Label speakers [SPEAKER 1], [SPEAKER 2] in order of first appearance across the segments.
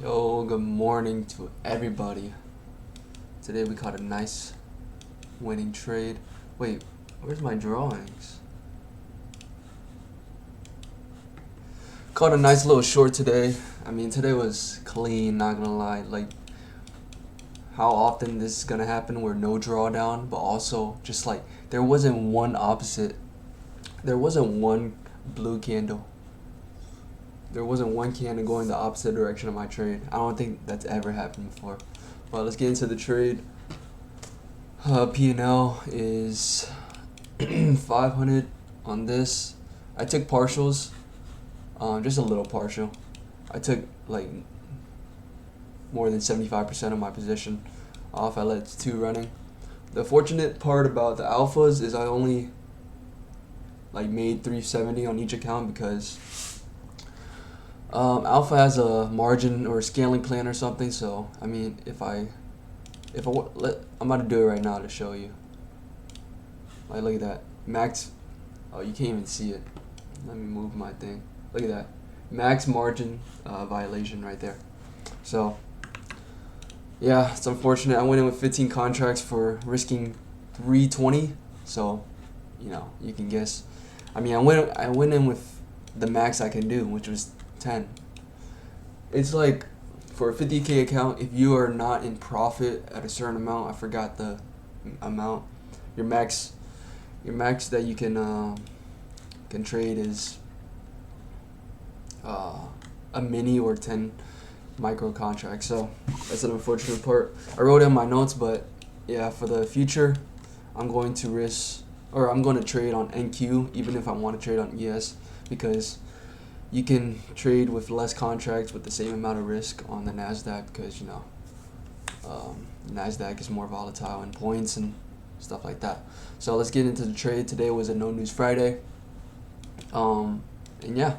[SPEAKER 1] Yo, good morning to everybody. Today we caught a nice winning trade. Wait, where's my drawings? Caught a nice little short today. Today was clean, not gonna lie. Like, how often this is gonna happen where no drawdown, but also just like there wasn't one opposite. There wasn't one blue candle. There wasn't one candle going the opposite direction of my trade. I don't think that's ever happened before. Well, let's get into the trade. P&L is 500 on this. I took partials, just a little partial. I took like more than 75% of my position off. I let 2 running. The fortunate part about the alphas is I only like made 370 on each account because alpha has a margin or a scaling plan or something. So I'm about to do it right now to show you. Like, look at that. Max, oh, you can't even see it. Let me move my thing. Look at that. Max margin violation right there. So, yeah, it's unfortunate. I went in with 15 contracts for risking 320. So, you can guess. I went in with the max I can do, which was 10. It's like, for a 50K account, if you are not in profit at a certain amount, I forgot the amount, your max that you can trade is a mini or 10 micro contracts. So that's an unfortunate part. I wrote in my notes, but yeah, for the future, I'm going to trade on NQ even if I want to trade on ES, because you can trade with less contracts with the same amount of risk on the NASDAQ, because NASDAQ is more volatile in points and stuff like that. So let's get into the trade. Today was a no news Friday. And yeah,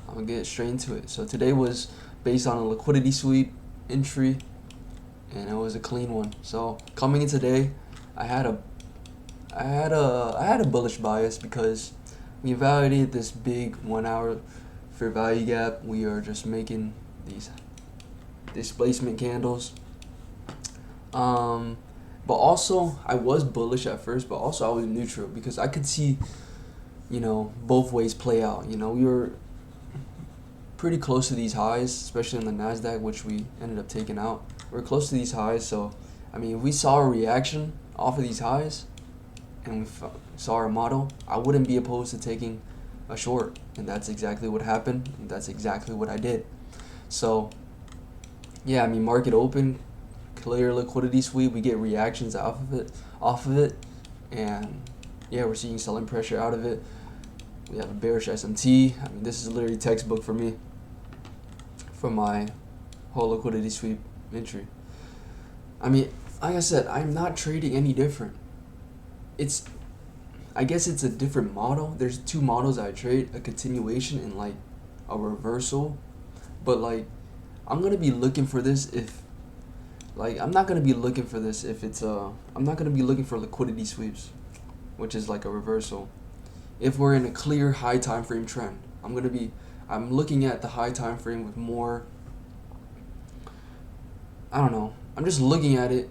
[SPEAKER 1] I'm gonna get straight into it. So today was based on a liquidity sweep entry, and it was a clean one. So coming in today, I had a bullish bias because we validated this big 1 hour fair value gap. We are just making these displacement candles. But also I was bullish at first, but also I was neutral because I could see, both ways play out. We were pretty close to these highs, especially on the NASDAQ, which we ended up taking out. We're close to these highs, so if we saw a reaction off of these highs and we saw our model, I wouldn't be opposed to taking a short, and that's exactly what happened, and that's exactly what I did. So yeah, market open, clear liquidity sweep, we get reactions off of it, and yeah, we're seeing selling pressure out of it. We have a bearish SMT. This is literally textbook for me for my whole liquidity sweep entry. Like I said, I'm not trading any different. I guess it's a different model. There's 2 models I trade, a continuation and like a reversal. But like, I'm gonna be looking for this if I'm not gonna be looking for this if it's I'm not gonna be looking for liquidity sweeps, which is like a reversal. If we're in a clear high time frame trend, I'm looking at the high time frame with more, I don't know, I'm just looking at it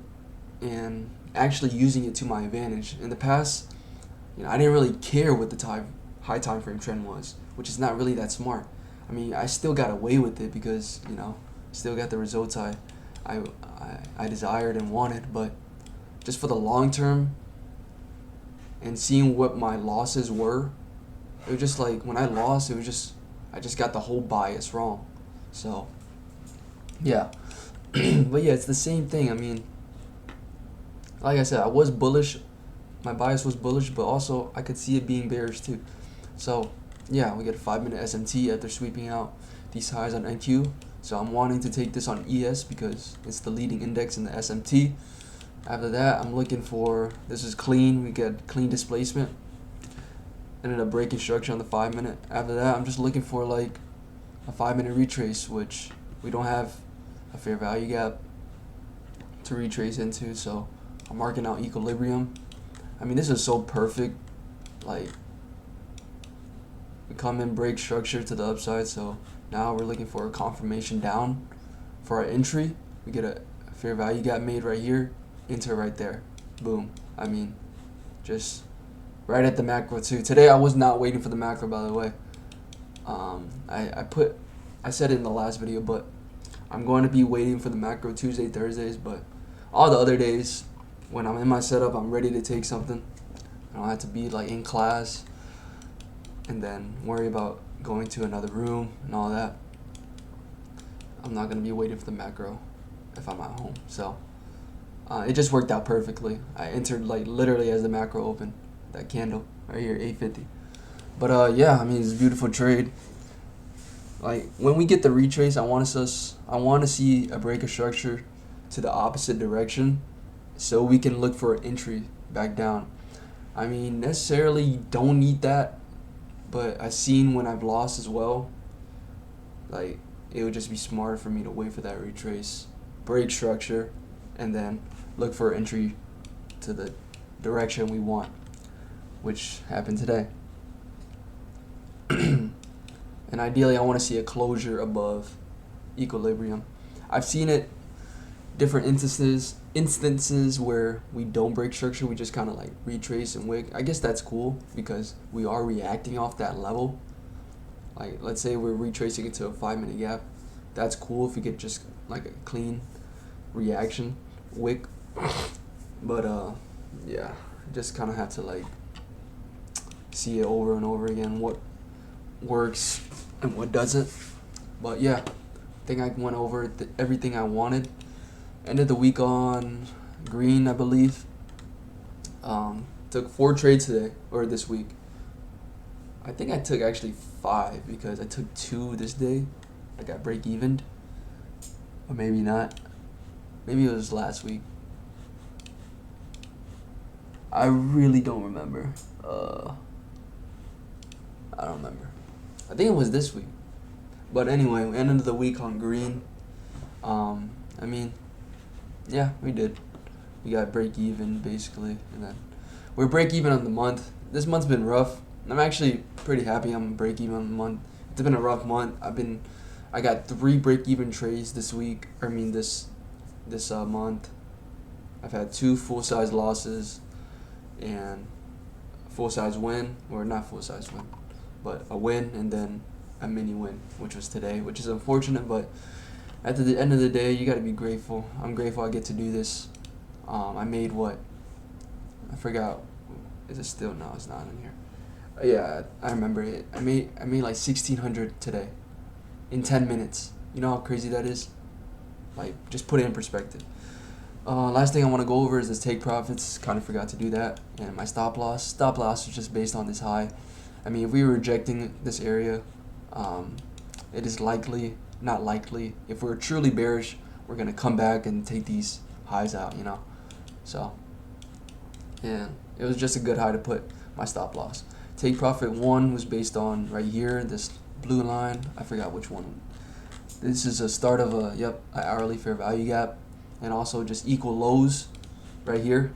[SPEAKER 1] and actually using it to my advantage. In the past, I didn't really care what the high time frame trend was, which is not really that smart. I still got away with it because still got the results I desired and wanted, but just for the long term and seeing what my losses were, it was just like when I lost, I just got the whole bias wrong. So yeah, but yeah, it's the same thing. Like I said, I was bullish. My bias was bullish, but also I could see it being bearish too. So yeah, we get a 5-minute SMT after sweeping out these highs on NQ. So I'm wanting to take this on ES because it's the leading index in the SMT. After that, I'm looking for, this is clean. We get clean displacement. Ended up breaking structure on the 5-minute. After that, I'm just looking for like a 5-minute retrace, which we don't have a fair value gap to retrace into. So I'm marking out equilibrium. This is so perfect. Like, we come in, break structure to the upside, so now we're looking for a confirmation down for our entry, we get a fair value gap made right here, enter right there, boom. I mean, just right at the macro too. Today I was not waiting for the macro, by the way. I said it in the last video, but I'm going to be waiting for the macro Tuesday, Thursdays, but all the other days when I'm in my setup, I'm ready to take something. I don't have to be like in class and then worry about going to another room and all that. I'm not going to be waiting for the macro if I'm at home. So it just worked out perfectly. I entered like literally as the macro opened, that candle right here, 850. But yeah, I mean, it's a beautiful trade. Like when we get the retrace, I want to see a break of structure to the opposite direction so we can look for an entry back down. I mean, necessarily you don't need that, but I've seen when I've lost as well, like it would just be smarter for me to wait for that retrace, break structure, and then look for entry to the direction we want, which happened today. And ideally, I want to see a closure above equilibrium. I've seen it different instances where we don't break structure, we just kind of like retrace and wick. I guess that's cool because we are reacting off that level. Like let's say we're retracing it to a 5-minute gap. That's cool if we get just like a clean reaction wick. But yeah, just kind of have to like see it over and over again, what works and what doesn't. But yeah, I think I went over everything I wanted. Ended the week on green, I believe. Took 4 trades today, or this week. I think I took actually 5 because I took 2 this day. I got break evened. Or maybe not. Maybe it was last week. I really don't remember. I don't remember. I think it was this week. But anyway, we ended the week on green. I mean, yeah, we did. We got break even basically, and then we're break even on the month. This month's been rough. I'm actually pretty happy I'm break even on the month. It's been a rough month. I got 3 break even trades this week. This month. I've had 2 full size losses and full size win, or not full size win, but a win and then a mini win, which was today, which is unfortunate, but at the end of the day, you got to be grateful. I'm grateful I get to do this. I made what? I forgot. Is it still? No, it's not in here. Yeah, I remember it. I made like 1,600 today in 10 minutes. You know how crazy that is? Like, just put it in perspective. Last thing I want to go over is this take profits. Kind of forgot to do that. And my stop loss. Stop loss is just based on this high. I mean, if we were rejecting this area, it is not likely. If we're truly bearish, we're going to come back and take these highs out, you know. So, yeah, it was just a good high to put my stop loss. Take profit 1 was based on right here, this blue line. I forgot which one. This is a start of an hourly fair value gap, and also just equal lows right here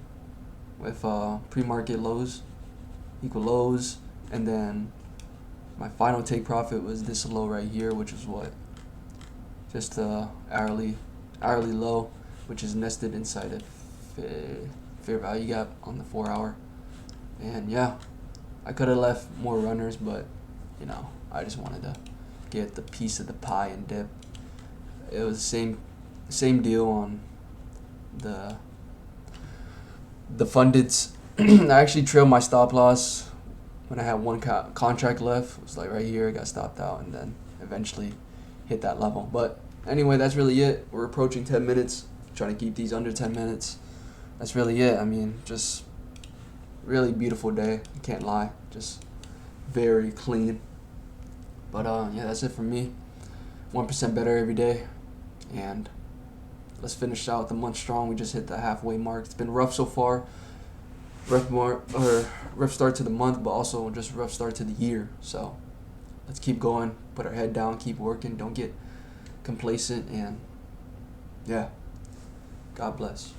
[SPEAKER 1] with pre-market lows, equal lows, and then my final take profit was this low right here, which was what? Just the hourly low, which is nested inside a fair value gap on the 4-hour. And yeah, I could have left more runners, but you know, I just wanted to get the piece of the pie and dip. It was the same deal on the fundeds. I actually trailed my stop loss when I had one contract left. It was like right here, I got stopped out, and then eventually hit that level. But anyway, that's really it. We're approaching 10 minutes. Trying to keep these under 10 minutes. That's really it. I mean, just really beautiful day. I can't lie. Just very clean. But yeah, that's it from me. 1% better every day. And let's finish out the month strong. We just hit the halfway mark. It's been rough so far. Rough start to the month, but also just rough start to the year. So let's keep going. Put our head down. Keep working. Don't get complacent. And yeah, God bless.